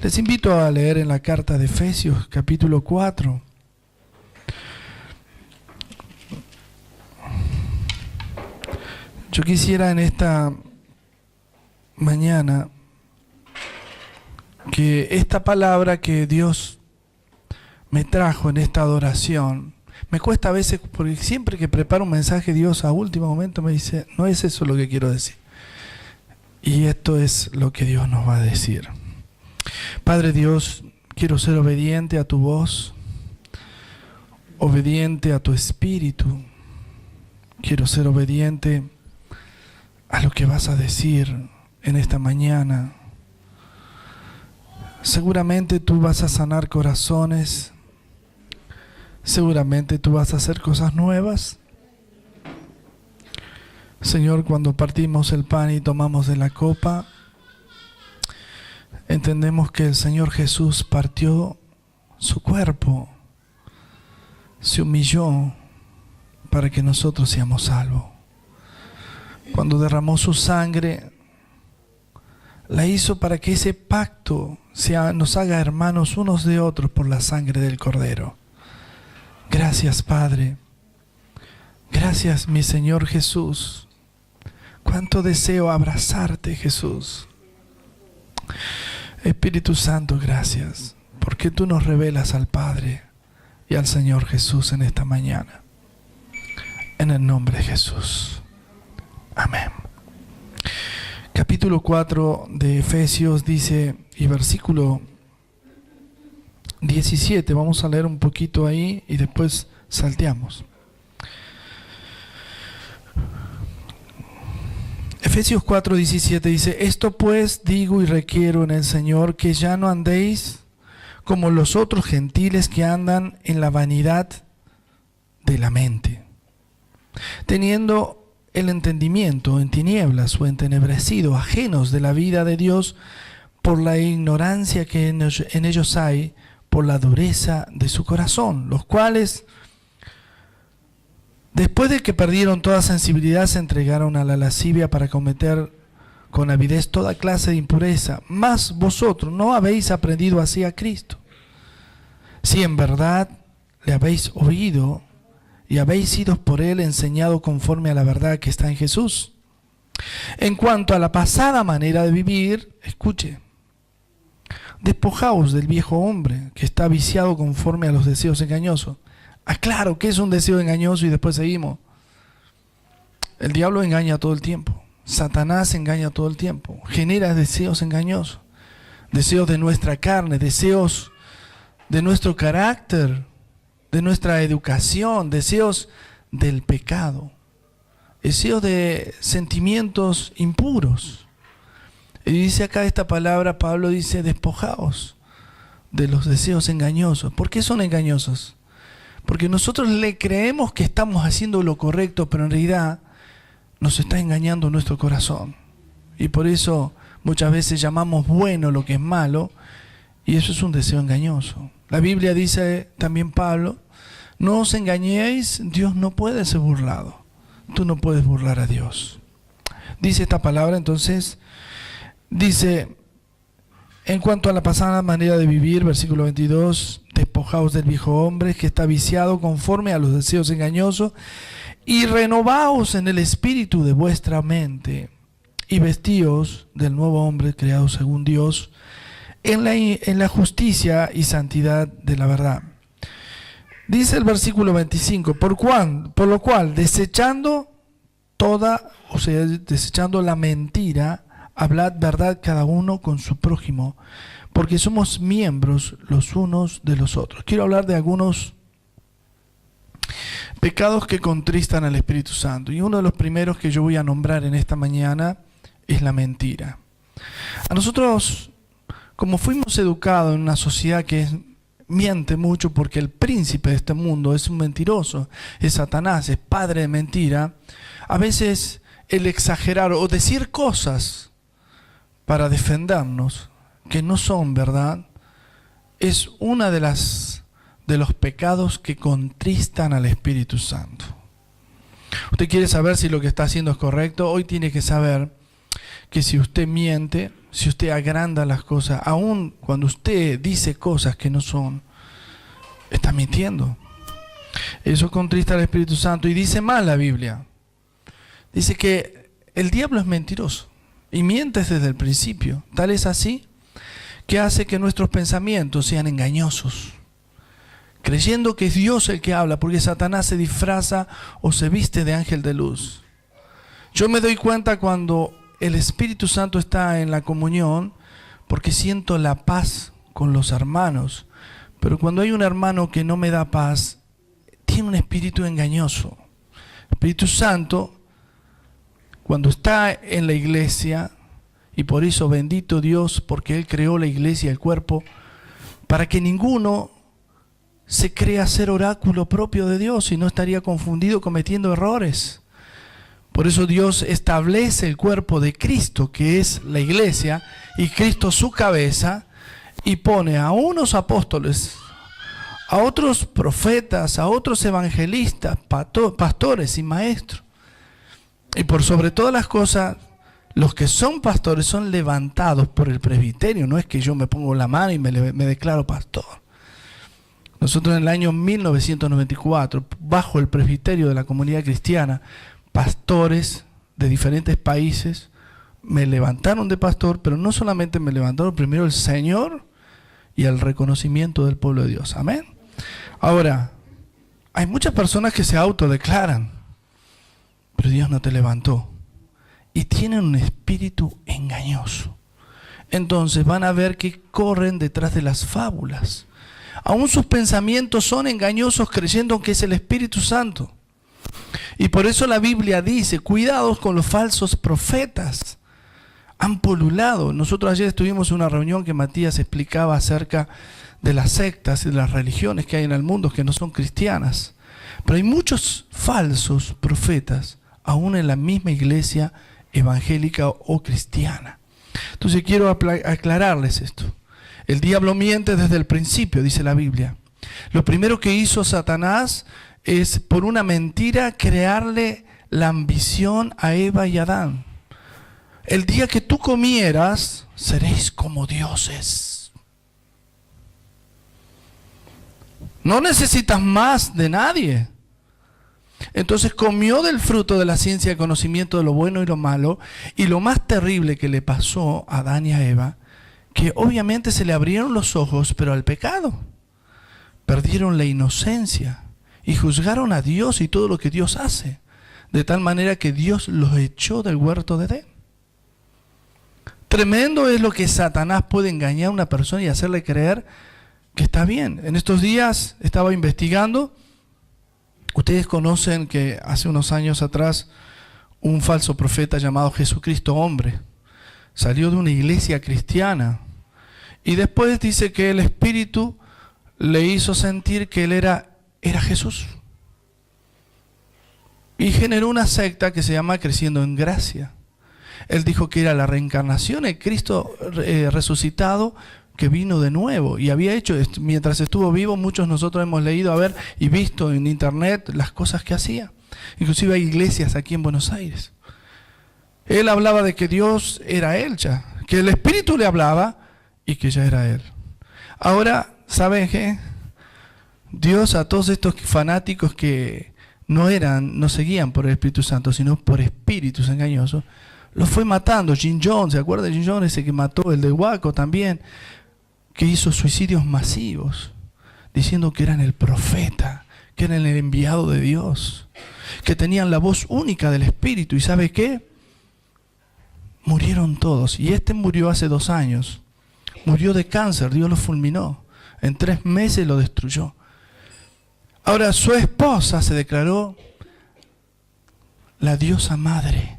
Les invito a leer en la carta de Efesios, capítulo 4. Yo quisiera en esta mañana que esta palabra que Dios me trajo en esta adoración, me cuesta a veces, porque siempre que preparo un mensaje Dios a último momento me dice, no es eso lo que quiero decir. Y esto es lo que Dios nos va a decir. Padre Dios, quiero ser obediente a tu voz, obediente a tu espíritu. Quiero ser obediente a lo que vas a decir en esta mañana. Seguramente tú vas a sanar corazones. Seguramente tú vas a hacer cosas nuevas. Señor, cuando partimos el pan y tomamos de la copa, entendemos que el Señor Jesús partió su cuerpo, se humilló para que nosotros seamos salvos. Cuando derramó su sangre, la hizo para que ese pacto nos haga hermanos unos de otros por la sangre del Cordero. Gracias, Padre. Gracias, mi Señor Jesús. Cuánto deseo abrazarte, Jesús. Espíritu Santo, gracias, porque tú nos revelas al Padre y al Señor Jesús en esta mañana. En el nombre de Jesús. Amén. Capítulo 4 de Efesios dice, y versículo 17, vamos a leer un poquito ahí y después salteamos. Efesios 4:17 dice, esto pues digo y requiero en el Señor, que ya no andéis como los otros gentiles que andan en la vanidad de la mente, teniendo el entendimiento en tinieblas o entenebrecido, ajenos de la vida de Dios por la ignorancia que en ellos hay, por la dureza de su corazón, los cuales, después de que perdieron toda sensibilidad, se entregaron a la lascivia para cometer con avidez toda clase de impureza. Mas vosotros no habéis aprendido así a Cristo, si en verdad le habéis oído y habéis sido por él enseñado conforme a la verdad que está en Jesús. En cuanto a la pasada manera de vivir, escuche, despojaos del viejo hombre que está viciado conforme a los deseos engañosos. Aclaro que es un deseo engañoso y después seguimos. El diablo engaña todo el tiempo. Satanás engaña todo el tiempo. Genera deseos engañosos. Deseos de nuestra carne, deseos de nuestro carácter, de nuestra educación, deseos del pecado, deseos de sentimientos impuros. Y dice acá esta palabra, Pablo dice, despojaos de los deseos engañosos. ¿Por qué son engañosos? Porque nosotros le creemos que estamos haciendo lo correcto, pero en realidad nos está engañando nuestro corazón. Y por eso muchas veces llamamos bueno lo que es malo, y eso es un deseo engañoso. La Biblia dice también Pablo, no os engañéis, Dios no puede ser burlado. Tú no puedes burlar a Dios. Dice esta palabra entonces, dice, en cuanto a la pasada manera de vivir, versículo 22, despojaos del viejo hombre que está viciado conforme a los deseos engañosos y renovaos en el espíritu de vuestra mente y vestíos del nuevo hombre creado según Dios en la justicia y santidad de la verdad. Dice el versículo 25, por lo cual desechando desechando la mentira, hablad verdad cada uno con su prójimo, porque somos miembros los unos de los otros. Quiero hablar de algunos pecados que contristan al Espíritu Santo. Y uno de los primeros que yo voy a nombrar en esta mañana es la mentira. A nosotros, como fuimos educados en una sociedad que miente mucho porque el príncipe de este mundo es un mentiroso, es Satanás, es padre de mentira, a veces el exagerar o decir cosas para defendernos que no son verdad es una de los pecados que contristan al Espíritu Santo. Usted quiere saber si lo que está haciendo es correcto, hoy tiene que saber que si usted miente, si usted agranda las cosas, aun cuando usted dice cosas que no son, está mintiendo. Eso contrista al Espíritu Santo. Y dice más la Biblia. Dice que el diablo es mentiroso y miente desde el principio. Tal es así que hace que nuestros pensamientos sean engañosos, creyendo que es Dios el que habla, porque Satanás se disfraza o se viste de ángel de luz. Yo me doy cuenta cuando el Espíritu Santo está en la comunión, porque siento la paz con los hermanos. Pero cuando hay un hermano que no me da paz, tiene un espíritu engañoso. El Espíritu Santo, cuando está en la iglesia, y por eso bendito Dios, porque Él creó la iglesia, el cuerpo, para que ninguno se crea ser oráculo propio de Dios y no estaría confundido cometiendo errores. Por eso Dios establece el cuerpo de Cristo, que es la iglesia, y Cristo su cabeza, y pone a unos apóstoles, a otros profetas, a otros evangelistas, pastores y maestros. Y por sobre todas las cosas, los que son pastores son levantados por el presbiterio. No es que yo me pongo la mano y me declaro pastor. Nosotros en el año 1994, bajo el presbiterio de la comunidad cristiana, pastores de diferentes países me levantaron de pastor, pero no solamente me levantaron, primero el Señor y el reconocimiento del pueblo de Dios. Amén. Ahora, hay muchas personas que se autodeclaran, pero Dios no te levantó. Y tienen un espíritu engañoso. Entonces van a ver que corren detrás de las fábulas. Aún sus pensamientos son engañosos, creyendo que es el Espíritu Santo. Y por eso la Biblia dice, cuidados con los falsos profetas. Han polulado. Nosotros ayer estuvimos en una reunión que Matías explicaba acerca de las sectas y de las religiones que hay en el mundo que no son cristianas. Pero hay muchos falsos profetas, aún en la misma iglesia evangélica o cristiana. Entonces quiero aclararles esto. El diablo miente desde el principio, dice la Biblia. Lo primero que hizo Satanás es, por una mentira, crearle la ambición a Eva y Adán. El día que tú comieras, seréis como dioses. No necesitas más de nadie. Entonces comió del fruto de la ciencia y conocimiento de lo bueno y lo malo. Y lo más terrible que le pasó a Adán y a Eva, que obviamente se le abrieron los ojos, pero al pecado. Perdieron la inocencia y juzgaron a Dios y todo lo que Dios hace, de tal manera que Dios los echó del huerto de Edén. Tremendo es lo que Satanás puede engañar a una persona y hacerle creer que está bien. En estos días estaba investigando. Ustedes conocen que hace unos años atrás un falso profeta llamado Jesucristo hombre salió de una iglesia cristiana y después dice que el Espíritu le hizo sentir que él era Jesús. Y generó una secta que se llama Creciendo en Gracia. Él dijo que era la reencarnación, el Cristo resucitado que vino de nuevo. Y había hecho, mientras estuvo vivo, muchos nosotros hemos leído y visto en internet las cosas que hacía. Inclusive hay iglesias aquí en Buenos Aires. Él hablaba de que Dios era Él ya, que el Espíritu le hablaba y que ya era Él. Ahora, ¿saben qué? Dios a todos estos fanáticos que no seguían por el Espíritu Santo, sino por espíritus engañosos, los fue matando. Jim Jones, ¿se acuerda de Jim Jones? Ese que mató, el de Waco también, que hizo suicidios masivos, diciendo que eran el profeta, que eran el enviado de Dios, que tenían la voz única del Espíritu. ¿Y sabe qué? Murieron todos. Y este murió hace 2 años. Murió de cáncer, Dios lo fulminó. En 3 meses lo destruyó. Ahora su esposa se declaró la diosa madre.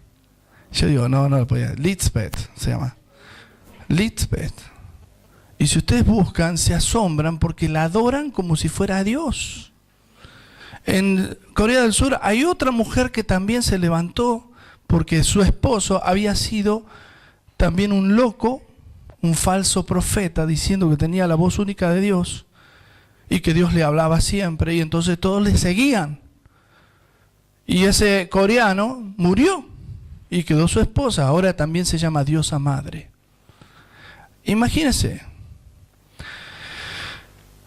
Yo digo, no lo podía. Lisbeth se llama. Lisbeth. Y si ustedes buscan, se asombran porque la adoran como si fuera Dios. En Corea del Sur hay otra mujer que también se levantó porque su esposo había sido también un loco, un falso profeta, diciendo que tenía la voz única de Dios y que Dios le hablaba siempre, y entonces todos le seguían. Y ese coreano murió y quedó su esposa. Ahora también se llama diosa madre. Imagínense.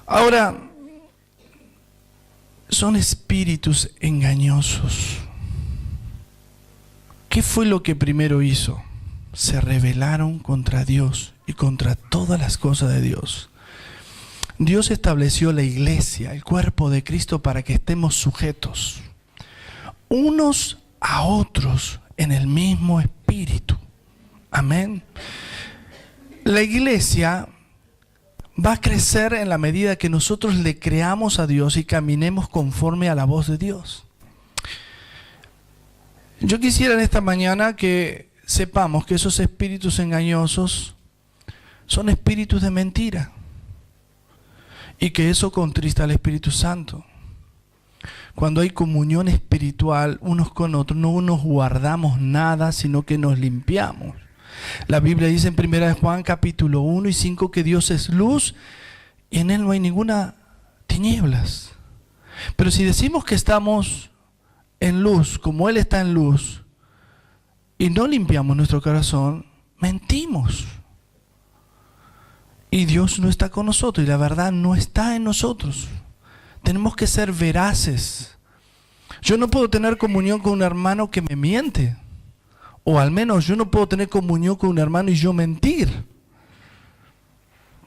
Ahora, son espíritus engañosos. ¿Qué fue lo que primero hizo? Se rebelaron contra Dios y contra todas las cosas de Dios. Dios estableció la iglesia, el cuerpo de Cristo, para que estemos sujetos unos a otros en el mismo espíritu. Amén. La iglesia va a crecer en la medida que nosotros le creamos a Dios y caminemos conforme a la voz de Dios. Yo quisiera en esta mañana que sepamos que esos espíritus engañosos son espíritus de mentira y que eso contrista al Espíritu Santo. Cuando hay comunión espiritual unos con otros, no nos guardamos nada, sino que nos limpiamos. La Biblia dice en 1 Juan capítulo 1 y 5 que Dios es luz y en Él no hay ninguna tinieblas. Pero si decimos que estamos en luz, como Él está en luz, y no limpiamos nuestro corazón, mentimos. Y Dios no está con nosotros y la verdad no está en nosotros. Tenemos que ser veraces. Yo no puedo tener comunión con un hermano que me miente. O al menos yo no puedo tener comunión con un hermano y yo mentir.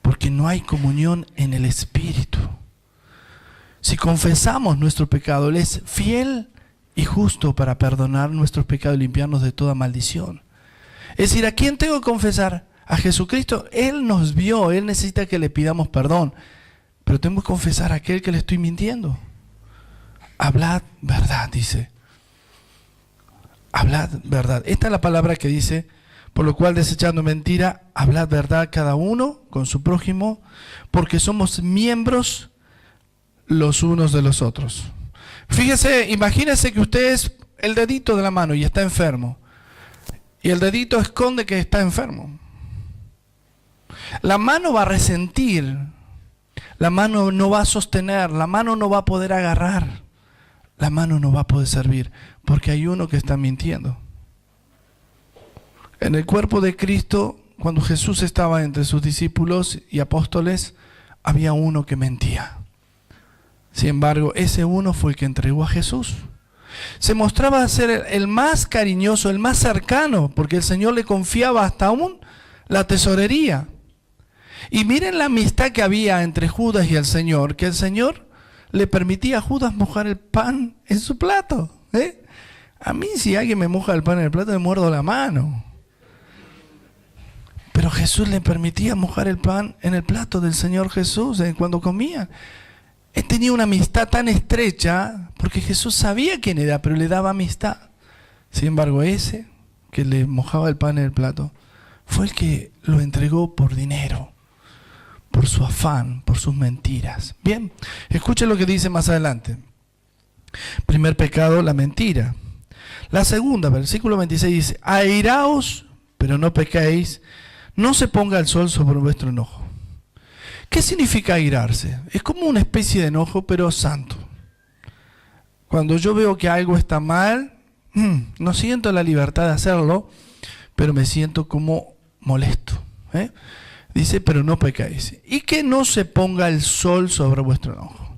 Porque no hay comunión en el Espíritu. Si confesamos nuestro pecado, Él es fiel y justo para perdonar nuestros pecados y limpiarnos de toda maldición. Es decir, ¿a quién tengo que confesar? A Jesucristo. Él nos vio, Él necesita que le pidamos perdón. Pero tengo que confesar a aquel que le estoy mintiendo. Hablad verdad, dice. Hablad verdad. Esta es la palabra que dice, por lo cual desechando mentira, hablad verdad cada uno con su prójimo, porque somos miembros los unos de los otros. Fíjese, imagínese que usted es el dedito de la mano y está enfermo. Y el dedito esconde que está enfermo. La mano va a resentir. La mano no va a sostener. La mano no va a poder agarrar. La mano no va a poder servir. Porque hay uno que está mintiendo. En el cuerpo de Cristo, cuando Jesús estaba entre sus discípulos y apóstoles, había uno que mentía. Sin embargo, ese uno fue el que entregó a Jesús. Se mostraba ser el más cariñoso, el más cercano, porque el Señor le confiaba hasta aún la tesorería. Y miren la amistad que había entre Judas y el Señor, que el Señor le permitía a Judas mojar el pan en su plato. A mí si alguien me moja el pan en el plato, me muerdo la mano. Pero Jesús le permitía mojar el pan en el plato del Señor Jesús cuando comían. Él tenía una amistad tan estrecha porque Jesús sabía quién era, pero le daba amistad. Sin embargo, ese que le mojaba el pan en el plato fue el que lo entregó por dinero, por su afán, por sus mentiras. Bien, escuche lo que dice más adelante. Primer pecado, la mentira. La segunda, versículo 26 dice, airaos, pero no pequéis, no se ponga el sol sobre vuestro enojo. ¿Qué significa airarse? Es como una especie de enojo, pero santo. Cuando yo veo que algo está mal, no siento la libertad de hacerlo, pero me siento como molesto. Dice, pero no pecáis. Y que no se ponga el sol sobre vuestro enojo.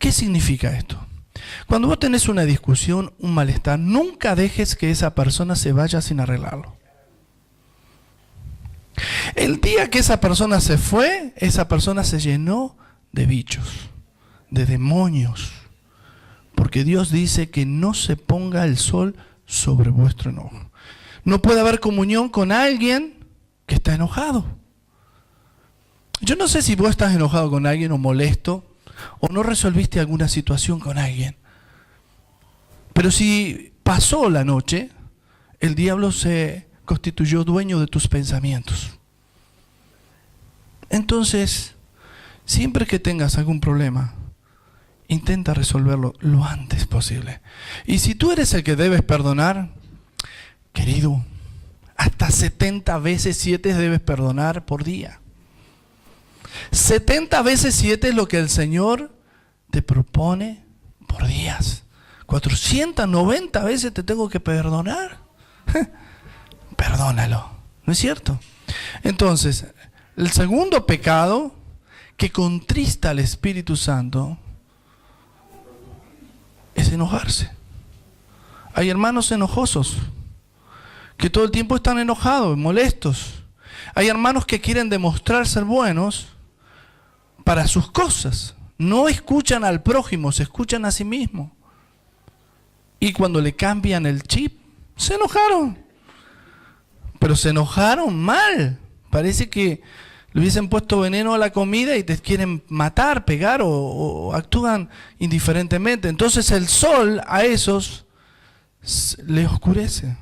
¿Qué significa esto? Cuando vos tenés una discusión, un malestar, nunca dejes que esa persona se vaya sin arreglarlo. El día que esa persona se fue, esa persona se llenó de bichos, de demonios. Porque Dios dice que no se ponga el sol sobre vuestro enojo. No puede haber comunión con alguien que está enojado. Yo no sé si vos estás enojado con alguien o molesto, o no resolviste alguna situación con alguien. Pero si pasó la noche, el diablo se constituyó dueño de tus pensamientos. Entonces, siempre que tengas algún problema, intenta resolverlo lo antes posible. Y si tú eres el que debes perdonar, querido, hasta 70 veces 7 debes perdonar por día. 70 veces 7 es lo que el Señor te propone por días. 490 veces te tengo que perdonar. Perdónalo. ¿No es cierto? Entonces, el segundo pecado que contrista al Espíritu Santo es enojarse. Hay hermanos enojosos que todo el tiempo están enojados, molestos. Hay hermanos que quieren demostrar ser buenos para sus cosas. No escuchan al prójimo, se escuchan a sí mismos. Y cuando le cambian el chip, se enojaron. Pero se enojaron mal. Parece que le hubiesen puesto veneno a la comida y te quieren matar, pegar o actúan indiferentemente. Entonces el sol a esos les oscurece.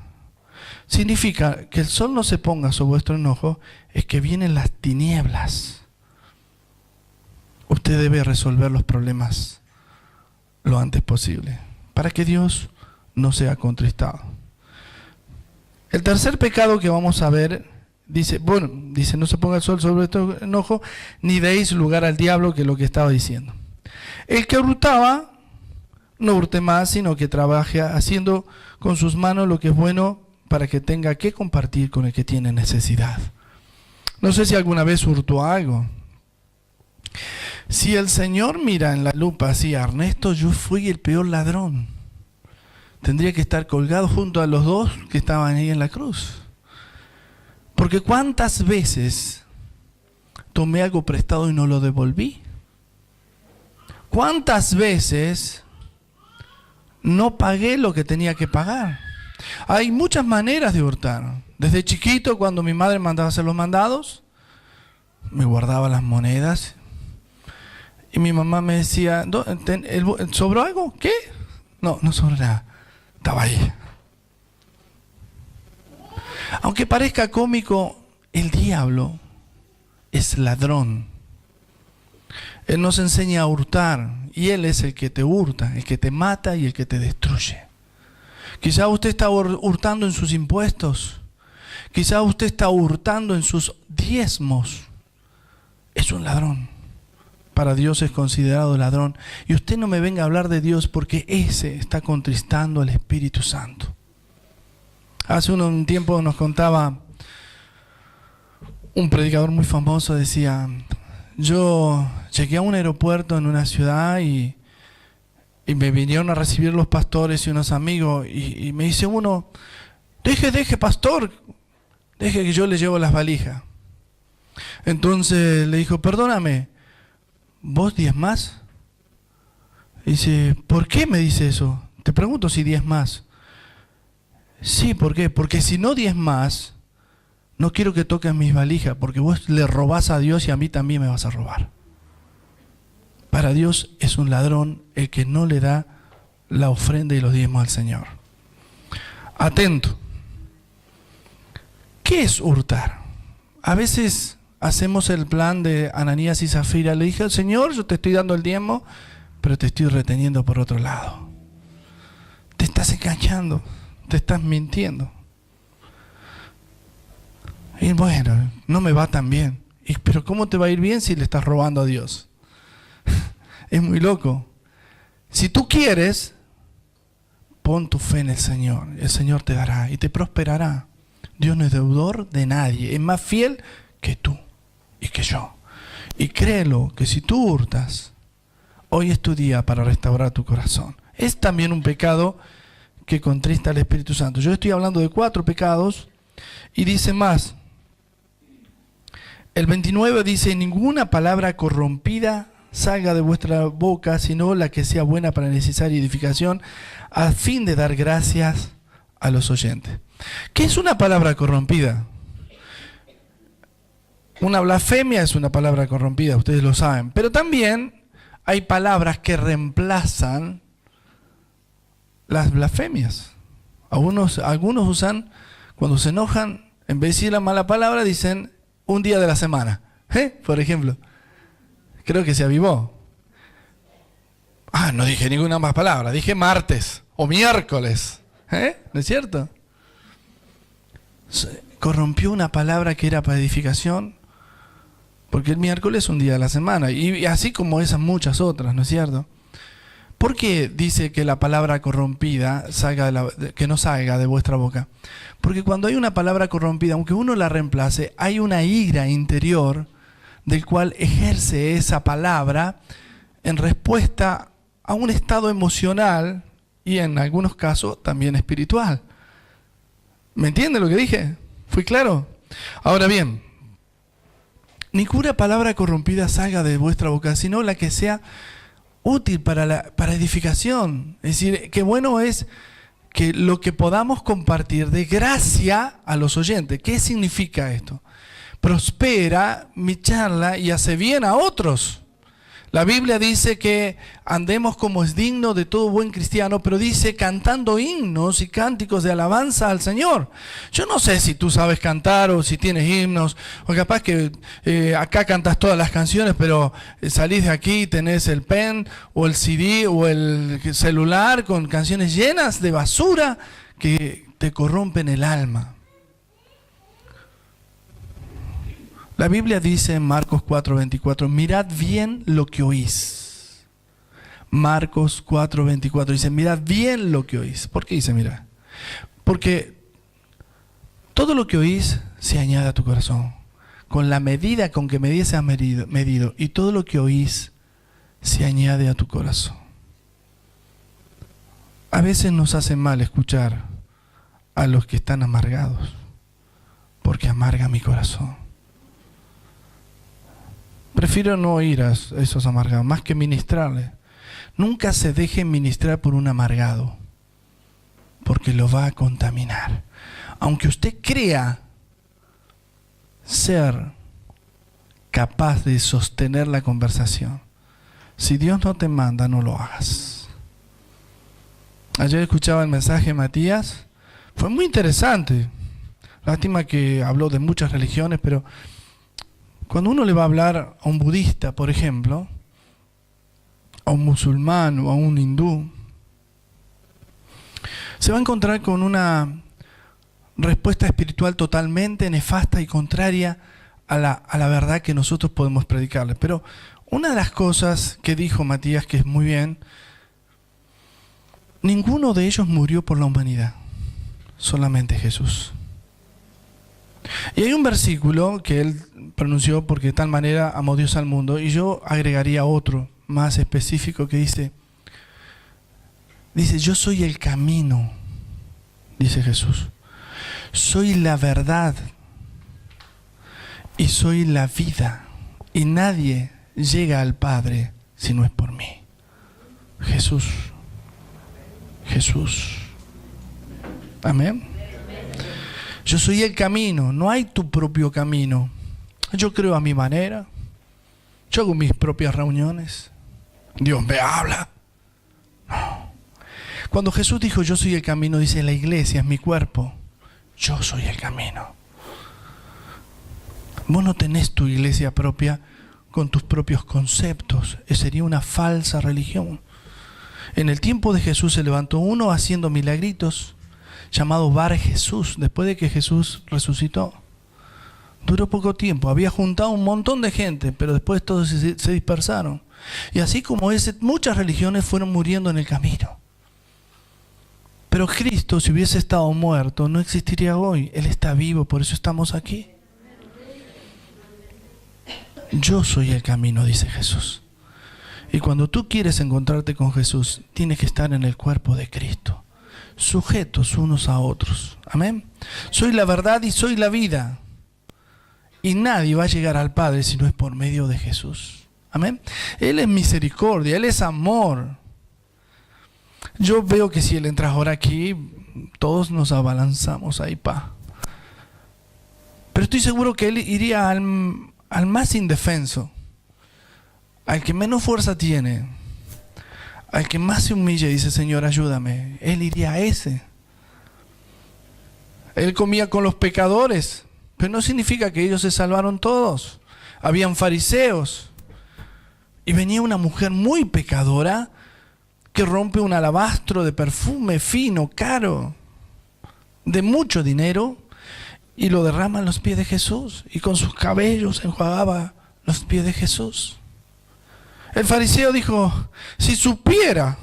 Significa que el sol no se ponga sobre vuestro enojo, es que vienen las tinieblas. Usted debe resolver los problemas lo antes posible, para que Dios no sea contristado. El tercer pecado que vamos a ver, dice, no se ponga el sol sobre vuestro enojo, ni deis lugar al diablo, que es lo que estaba diciendo. El que hurtaba, no hurte más, sino que trabaje haciendo con sus manos lo que es bueno, para que tenga que compartir con el que tiene necesidad. No sé si alguna vez hurtó algo. Si el Señor mira en la lupa así, Ernesto, yo fui el peor ladrón, tendría que estar colgado junto a los dos que estaban ahí en la cruz. Porque ¿cuántas veces tomé algo prestado y no lo devolví? ¿Cuántas veces no pagué lo que tenía que pagar? Hay muchas maneras de hurtar. Desde chiquito, cuando mi madre mandaba hacer los mandados, me guardaba las monedas. Y mi mamá me decía, ¿sobró algo? ¿Qué? No sobró nada. Estaba ahí. Aunque parezca cómico, el diablo es ladrón. Él nos enseña a hurtar. Y él es el que te hurta, el que te mata y el que te destruye. Quizá usted está hurtando en sus impuestos. Quizá usted está hurtando en sus diezmos. Es un ladrón. Para Dios es considerado ladrón. Y usted no me venga a hablar de Dios, porque ese está contristando al Espíritu Santo. Hace un tiempo nos contaba un predicador muy famoso, decía, yo llegué a un aeropuerto en una ciudad y me vinieron a recibir los pastores y unos amigos, y me dice uno, deje pastor, deje que yo le llevo las valijas. Entonces le dijo, perdóname, ¿vos diezmás? Dice, ¿por qué me dice eso? Te pregunto si diezmás. Sí, ¿por qué? Porque si no diezmás, no quiero que toques mis valijas, porque vos le robás a Dios y a mí también me vas a robar. Para Dios es un ladrón el que no le da la ofrenda y los diezmos al Señor. Atento. ¿Qué es hurtar? A veces hacemos el plan de Ananías y Zafira. Le dije al Señor, yo te estoy dando el diezmo, pero te estoy reteniendo por otro lado. Te estás engañando, te estás mintiendo. Y bueno, no me va tan bien. Pero ¿cómo te va a ir bien si le estás robando a Dios? Es muy loco. Si tú quieres, pon tu fe en el Señor te dará y te prosperará. Dios no es deudor de nadie, es más fiel que tú y que yo. Y créelo, que si tú hurtas, hoy es tu día para restaurar tu corazón. Es también un pecado que contrista al Espíritu Santo. Yo estoy hablando de 4 pecados y dice más. El 29 dice, ninguna palabra corrompida salga de vuestra boca, sino la que sea buena para necesaria edificación, a fin de dar gracias a los oyentes. ¿Qué es una palabra corrompida? Una blasfemia es una palabra corrompida, ustedes lo saben. Pero también hay palabras que reemplazan las blasfemias. Algunos usan, cuando se enojan, en vez de decir la mala palabra, dicen un día de la semana. Por ejemplo. Creo que se avivó. No dije ninguna más palabra, dije martes o miércoles. ¿No es cierto? Corrompió una palabra que era para edificación, porque el miércoles es un día de la semana, y así como esas muchas otras, ¿no es cierto? ¿Por qué dice que la palabra corrompida que no salga de vuestra boca? Porque cuando hay una palabra corrompida, aunque uno la reemplace, hay una ira interior del cual ejerce esa palabra en respuesta a un estado emocional y en algunos casos también espiritual. ¿Me entiende lo que dije? ¿Fui claro? Ahora bien, ninguna palabra corrompida salga de vuestra boca, sino la que sea útil para edificación. Es decir, qué bueno es que lo que podamos compartir de gracia a los oyentes. ¿Qué significa esto? Prospera mi charla y hace bien a otros. La Biblia dice que andemos como es digno de todo buen cristiano, pero dice cantando himnos y cánticos de alabanza al Señor. Yo no sé si tú sabes cantar o si tienes himnos, o capaz que acá cantas todas las canciones, pero salís de aquí y tenés el pen o el CD o el celular con canciones llenas de basura que te corrompen el alma. La Biblia dice en Marcos 4:24, mirad bien lo que oís. Marcos 4:24 dice, mirad bien lo que oís. ¿Por qué dice mirad? Porque todo lo que oís se añade a tu corazón. Con la medida con que medís se ha medido. Y todo lo que oís se añade a tu corazón. A veces nos hace mal escuchar a los que están amargados, porque amarga mi corazón. Prefiero no oír a esos amargados, más que ministrarles. Nunca se dejen ministrar por un amargado, porque lo va a contaminar. Aunque usted crea ser capaz de sostener la conversación, si Dios no te manda, no lo hagas. Ayer escuchaba el mensaje de Matías, fue muy interesante. Lástima que habló de muchas religiones, pero cuando uno le va a hablar a un budista, por ejemplo, a un musulmán o a un hindú, se va a encontrar con una respuesta espiritual totalmente nefasta y contraria a la verdad que nosotros podemos predicarles. Pero una de las cosas que dijo Matías, que es muy bien, ninguno de ellos murió por la humanidad, solamente Jesús. Y hay un versículo que él pronunció, porque de tal manera amó Dios al mundo, y yo agregaría otro más específico que dice, yo soy el camino, dice Jesús, soy la verdad y soy la vida, y nadie llega al Padre si no es por mí. Jesús. Amén. Yo soy el camino, no hay tu propio camino. Yo creo a mi manera, yo hago mis propias reuniones. Dios me habla. No. Cuando Jesús dijo yo soy el camino, dice la iglesia es mi cuerpo. Yo soy el camino. Vos no tenés tu iglesia propia con tus propios conceptos. Sería una falsa religión. En el tiempo de Jesús se levantó uno haciendo milagritos, llamado Bar Jesús, después de que Jesús resucitó. Duró poco tiempo, había juntado un montón de gente, pero después todos se dispersaron. Y así como ese, muchas religiones fueron muriendo en el camino. Pero Cristo, si hubiese estado muerto, no existiría hoy. Él está vivo, por eso estamos aquí. Yo soy el camino, dice Jesús. Y cuando tú quieres encontrarte con Jesús, tienes que estar en el cuerpo de Cristo, sujetos unos a otros. Amén. Soy la verdad y soy la vida. Y nadie va a llegar al Padre si no es por medio de Jesús. Amén. Él es misericordia, Él es amor. Yo veo que si Él entra ahora aquí, todos nos abalanzamos ahí, Pero estoy seguro que Él iría al más indefenso, al que menos fuerza tiene, al que más se humilla y dice, Señor, ayúdame. Él iría a ese. Él comía con los pecadores, pero no significa que ellos se salvaron todos. Habían fariseos. Y venía una mujer muy pecadora que rompe un alabastro de perfume fino, caro, de mucho dinero, y lo derrama en los pies de Jesús. Y con sus cabellos enjuagaba los pies de Jesús. El fariseo dijo, si supiera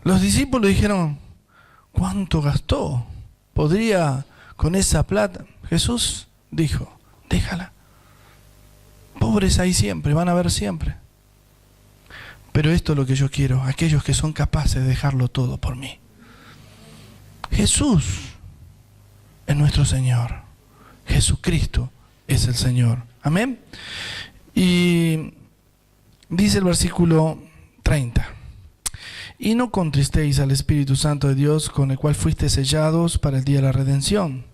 Los discípulos dijeron, ¿cuánto gastó? ¿Podría con esa plata? Jesús dijo, déjala. Pobres hay siempre, van a haber siempre. Pero esto es lo que yo quiero, aquellos que son capaces de dejarlo todo por mí. Jesús es nuestro Señor. Jesucristo es el Señor. Amén. Y dice el versículo 30. Y no contristéis al Espíritu Santo de Dios, con el cual fuiste sellados para el día de la redención.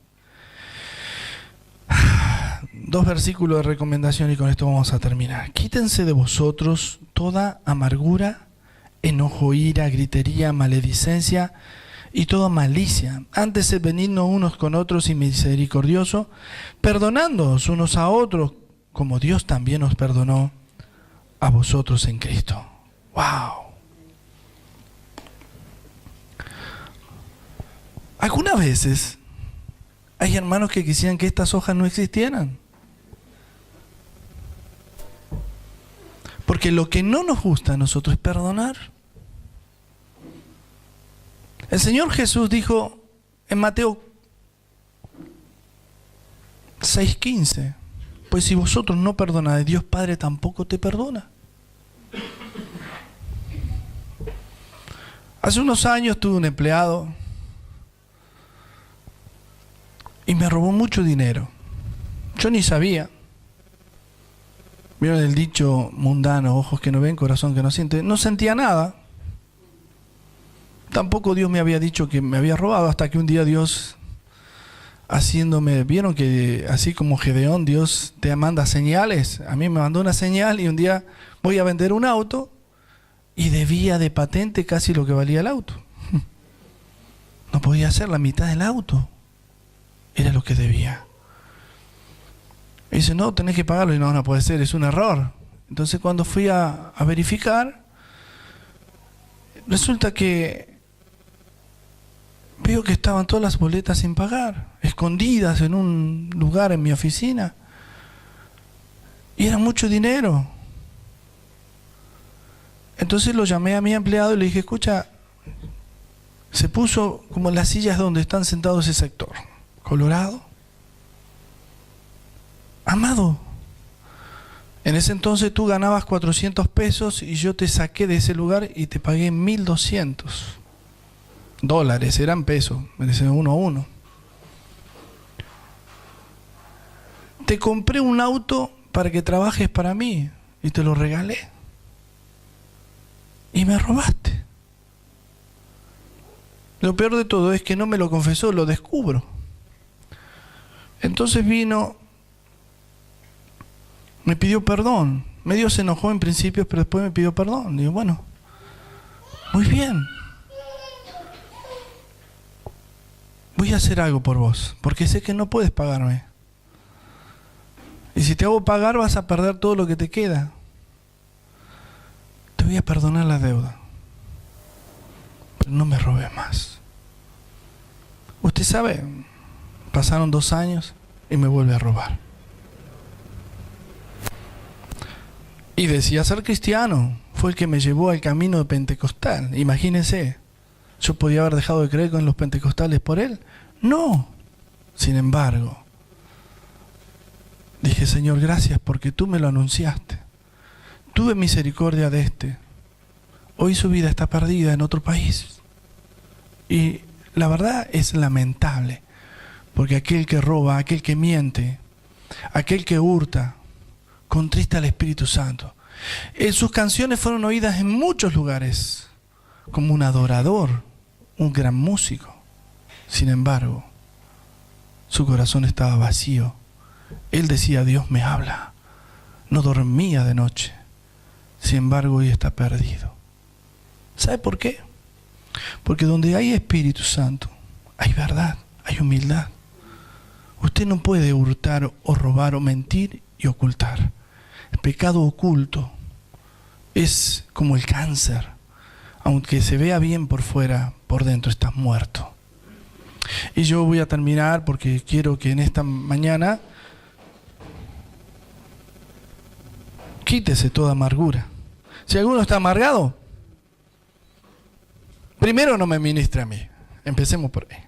2 versículos de recomendación y con esto vamos a terminar. Quítense de vosotros toda amargura, enojo, ira, gritería, maledicencia y toda malicia. Antes sed benignos unos con otros y misericordiosos, perdonándoos unos a otros, como Dios también os perdonó a vosotros en Cristo. ¡Wow! Algunas veces hay hermanos que quisieran que estas hojas no existieran. Porque lo que no nos gusta a nosotros es perdonar. El Señor Jesús dijo en Mateo 6:15, pues si vosotros no perdonáis, Dios Padre tampoco te perdona. Hace unos años tuve un empleado y me robó mucho dinero. Yo ni sabía. ¿Vieron el dicho mundano, ojos que no ven, corazón que no siente? No sentía nada. Tampoco Dios me había dicho que me había robado, hasta que un día Dios, haciéndome, vieron que así como Gedeón, Dios te manda señales. A mí me mandó una señal y un día voy a vender un auto y debía de patente casi lo que valía el auto. No podía hacer la mitad del auto. Era lo que debía. Y dice, no, tenés que pagarlo. Y no puede ser, es un error. Entonces cuando fui a verificar, resulta que veo que estaban todas las boletas sin pagar, escondidas en un lugar en mi oficina. Y era mucho dinero. Entonces lo llamé a mi empleado y le dije, escucha, se puso como en las sillas donde están sentados ese sector. Colorado. Amado, en ese entonces tú ganabas 400 pesos y yo te saqué de ese lugar y te pagué 1.200 dólares, eran pesos, me dicen 1 a 1. Te compré un auto para que trabajes para mí y te lo regalé. Y me robaste. Lo peor de todo es que no me lo confesó, lo descubro. Entonces vino, me pidió perdón. Medio se enojó en principio, pero después me pidió perdón. Digo, bueno, muy bien. Voy a hacer algo por vos, porque sé que no puedes pagarme. Y si te hago pagar vas a perder todo lo que te queda. Te voy a perdonar la deuda, pero no me robes más. Usted sabe, pasaron 2 años y me vuelve a robar. Y decía ser cristiano, fue el que me llevó al camino de pentecostal. Imagínense, ¿yo podía haber dejado de creer con los pentecostales por él? No. Sin embargo, dije, Señor, gracias porque tú me lo anunciaste. Tuve misericordia de este. Hoy su vida está perdida en otro país. Y la verdad es lamentable, porque aquel que roba, aquel que miente, aquel que hurta, contrista al Espíritu Santo. Sus canciones fueron oídas en muchos lugares como un adorador, un gran músico. Sin embargo, su corazón estaba vacío. Él decía, Dios me habla. No dormía de noche. Sin embargo, hoy está perdido. ¿Sabe por qué? Porque donde hay Espíritu Santo, hay verdad, hay humildad. Usted no puede hurtar o robar o mentir y ocultar. El pecado oculto es como el cáncer. Aunque se vea bien por fuera, por dentro estás muerto. Y yo voy a terminar porque quiero que en esta mañana quítese toda amargura. Si alguno está amargado, Primero no me ministre a mí. Empecemos por ahí.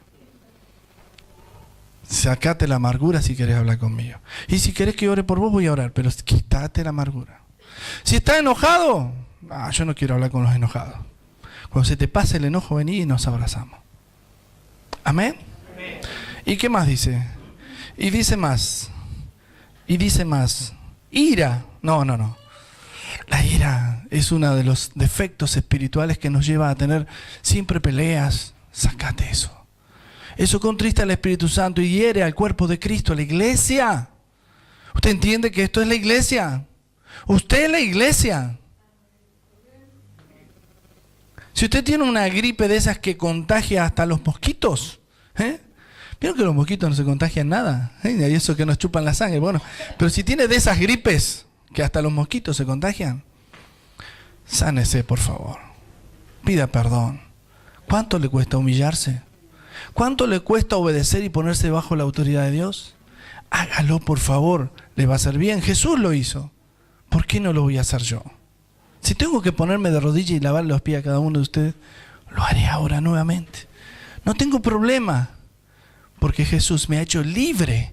Sacate la amargura si querés hablar conmigo. Y si querés que ore por vos, voy a orar, pero quítate la amargura. Si estás enojado, yo no quiero hablar con los enojados. Cuando se te pase el enojo, vení y nos abrazamos. ¿Amén? Amén. ¿Y qué más dice? Y dice más. Y dice más. Ira. No. La ira es uno de los defectos espirituales que nos lleva a tener siempre peleas. Sácate eso. Eso contrista al Espíritu Santo y hiere al cuerpo de Cristo, a la iglesia. ¿Usted entiende que esto es la iglesia? Usted es la iglesia. Si usted tiene una gripe de esas que contagia hasta los mosquitos, ¿vieron que los mosquitos no se contagian nada? Y eso que nos chupan la sangre. Bueno, pero si tiene de esas gripes que hasta los mosquitos se contagian, sánese, por favor. Pida perdón. ¿Cuánto le cuesta humillarse? ¿Cuánto le cuesta obedecer y ponerse bajo la autoridad de Dios? Hágalo, por favor. Le va a hacer bien. Jesús lo hizo. ¿Por qué no lo voy a hacer yo? Si tengo que ponerme de rodillas y lavar los pies a cada uno de ustedes, lo haré ahora nuevamente. No tengo problema, porque Jesús me ha hecho libre.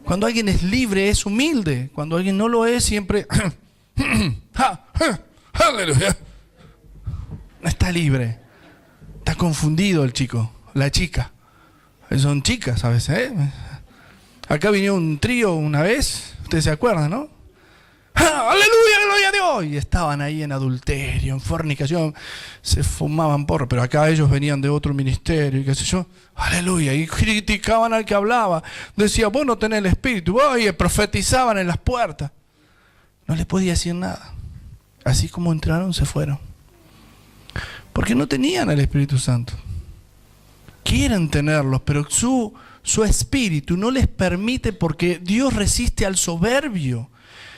Cuando alguien es libre, es humilde. Cuando alguien no lo es, siempre... ¡Aleluya! No está libre. Está confundido el chico, la chica. Son chicas a veces, Acá vino un trío una vez, ustedes se acuerdan, ¿no? ¡Aleluya, gloria a Dios! Y estaban ahí en adulterio, en fornicación, se fumaban porro, pero acá ellos venían de otro ministerio y qué sé yo. ¡Aleluya! Y criticaban al que hablaba. Decía, vos no tenés el espíritu. Y profetizaban en las puertas. No les podía decir nada. Así como entraron, se fueron. Porque no tenían el Espíritu Santo. Quieren tenerlos, pero su espíritu no les permite, porque Dios resiste al soberbio.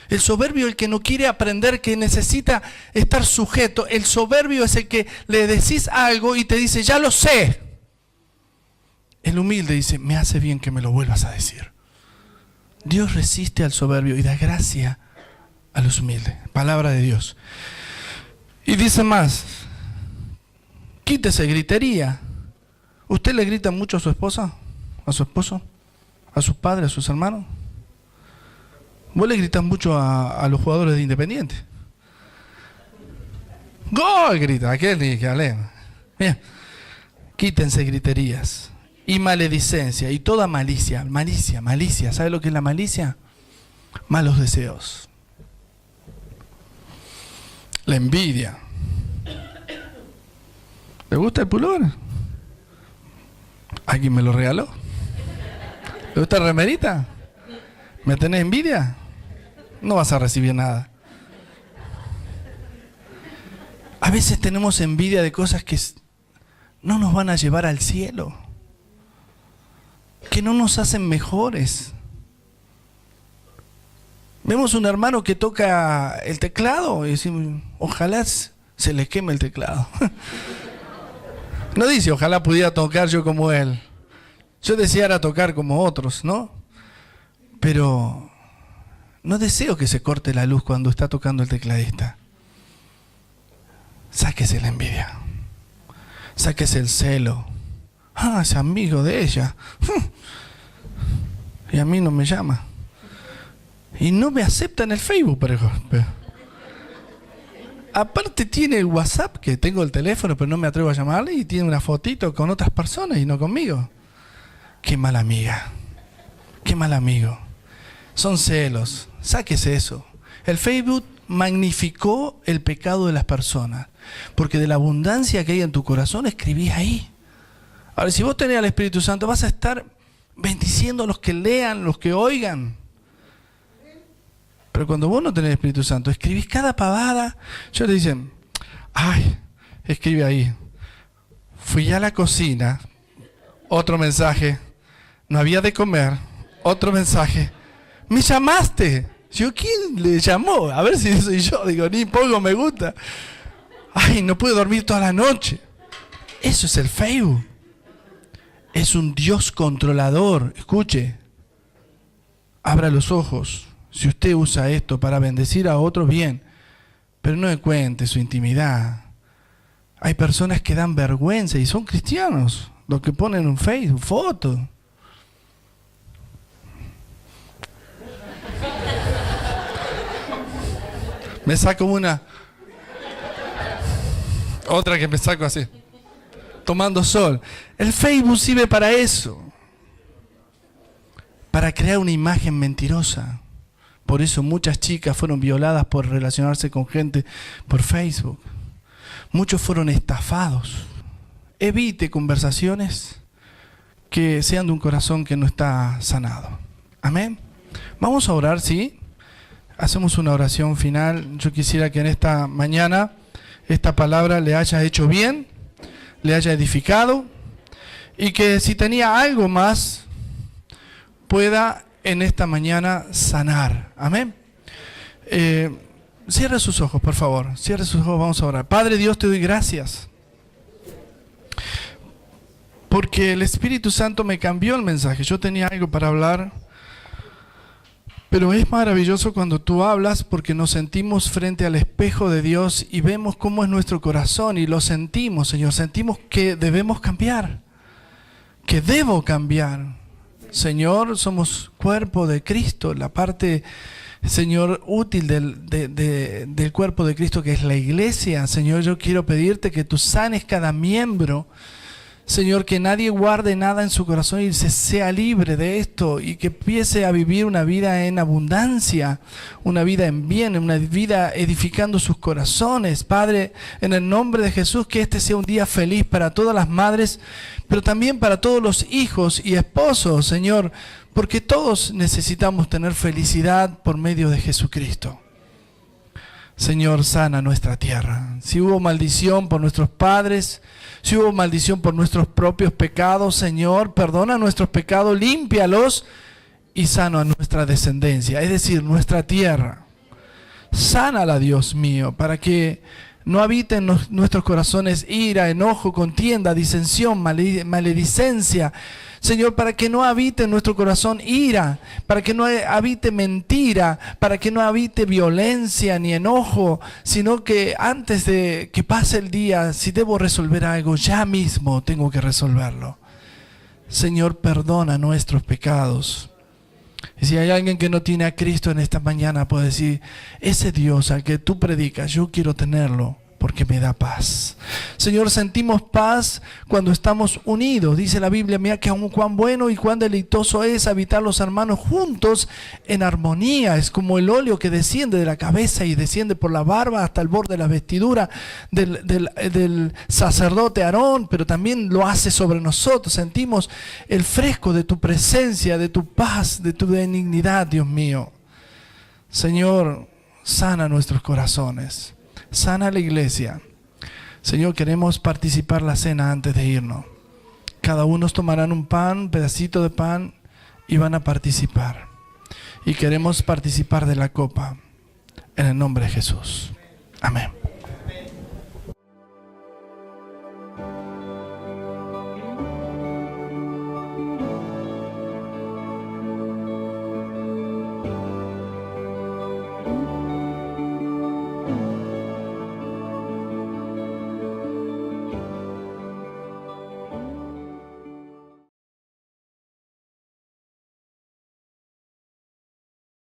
El soberbio es el que no quiere aprender, que necesita estar sujeto. El soberbio es el que le decís algo y te dice, ya lo sé. El humilde dice, me hace bien que me lo vuelvas a decir. Dios resiste al soberbio y da gracia a los humildes. Palabra de Dios. Y dice más, quítese gritería. ¿Usted le grita mucho a su esposa? ¿A su esposo? ¿A sus padres? ¿A sus hermanos? Vos le gritas mucho a los jugadores de Independiente. ¡Gol! Grita, aquel ni que hable. Bien. Quítense griterías y maledicencia y toda malicia. Malicia. ¿Sabe lo que es la malicia? Malos deseos. La envidia. ¿Le gusta el pullover? ¿Alguien me lo regaló? ¿Le gusta la remerita? ¿Me tenés envidia? No vas a recibir nada. A veces tenemos envidia de cosas que no nos van a llevar al cielo, que no nos hacen mejores. Vemos un hermano que toca el teclado y decimos, ojalá se le queme el teclado. No dice, ojalá pudiera tocar yo como él. Yo deseara tocar como otros, ¿no? Pero no deseo que se corte la luz cuando está tocando el tecladista. Sáquese la envidia. Sáquese el celo. Es amigo de ella. Y a mí no me llama. Y no me acepta en el Facebook, por ejemplo. Aparte tiene el WhatsApp, que tengo el teléfono, pero no me atrevo a llamarle, y tiene una fotito con otras personas y no conmigo. Qué mala amiga. Qué mal amigo. Son celos. Sáquese eso. El Facebook magnificó el pecado de las personas, porque de la abundancia que hay en tu corazón escribís ahí. Ahora, si vos tenés al Espíritu Santo, vas a estar bendiciendo a los que lean, los que oigan. Pero cuando vos no tenés el Espíritu Santo, escribís cada pavada. Yo le dicen, escribe ahí. Fui a la cocina, otro mensaje. No había de comer, otro mensaje. Me llamaste. Yo, ¿quién le llamó? A ver si soy yo. Digo, ni poco me gusta. No puedo dormir toda la noche. Eso es el Facebook. Es un Dios controlador. Escuche. Abra los ojos. Si usted usa esto para bendecir a otros, bien. Pero no le cuente su intimidad. Hay personas que dan vergüenza y son cristianos, los que ponen en Facebook fotos. Me saco una, otra que me saco así, tomando sol. El Facebook sirve para eso, para crear una imagen mentirosa. Por eso muchas chicas fueron violadas por relacionarse con gente por Facebook. Muchos fueron estafados. Evite conversaciones que sean de un corazón que no está sanado. Amén. Vamos a orar, ¿sí? Hacemos una oración final. Yo quisiera que en esta mañana esta palabra le haya hecho bien, le haya edificado, y que si tenía algo más, pueda en esta mañana sanar. Amén. Cierre sus ojos, por favor. Cierre sus ojos, vamos a orar. Padre Dios, te doy gracias, porque el Espíritu Santo me cambió el mensaje. Yo tenía algo para hablar, pero es maravilloso cuando tú hablas, porque nos sentimos frente al espejo de Dios y vemos cómo es nuestro corazón y lo sentimos, Señor. Sentimos que debemos cambiar, que debo cambiar. Señor, somos cuerpo de Cristo, la parte, Señor, útil del cuerpo de Cristo, que es la iglesia. Señor, yo quiero pedirte que tú sanes cada miembro. Señor, que nadie guarde nada en su corazón y se sea libre de esto, y que empiece a vivir una vida en abundancia, una vida en bien, una vida edificando sus corazones. Padre, en el nombre de Jesús, que este sea un día feliz para todas las madres, pero también para todos los hijos y esposos, Señor, porque todos necesitamos tener felicidad por medio de Jesucristo. Señor, sana nuestra tierra. Si hubo maldición por nuestros padres, si hubo maldición por nuestros propios pecados, Señor, perdona nuestros pecados, límpialos y sana a nuestra descendencia, es decir, nuestra tierra. Sánala, Dios mío, para que no habite en nuestros corazones ira, enojo, contienda, disensión, maledicencia. Señor, para que no habite en nuestro corazón ira, para que no habite mentira, para que no habite violencia ni enojo, sino que antes de que pase el día, si debo resolver algo, ya mismo tengo que resolverlo. Señor, perdona nuestros pecados. Y si hay alguien que no tiene a Cristo en esta mañana, puede decir, ese Dios al que tú predicas, yo quiero tenerlo, porque me da paz. Señor, sentimos paz cuando estamos unidos. Dice la Biblia, mira que aun cuán bueno y cuán deleitoso es habitar los hermanos juntos en armonía. Es como el óleo que desciende de la cabeza y desciende por la barba hasta el borde de la vestidura del sacerdote Aarón, pero también lo hace sobre nosotros. Sentimos el fresco de tu presencia, de tu paz, de tu benignidad, Dios mío. Señor, sana nuestros corazones. Sana la iglesia. Señor, queremos participar la cena antes de irnos. Cada uno tomarán un pan, un pedacito de pan, y van a participar. Y queremos participar de la copa. En el nombre de Jesús. Amén.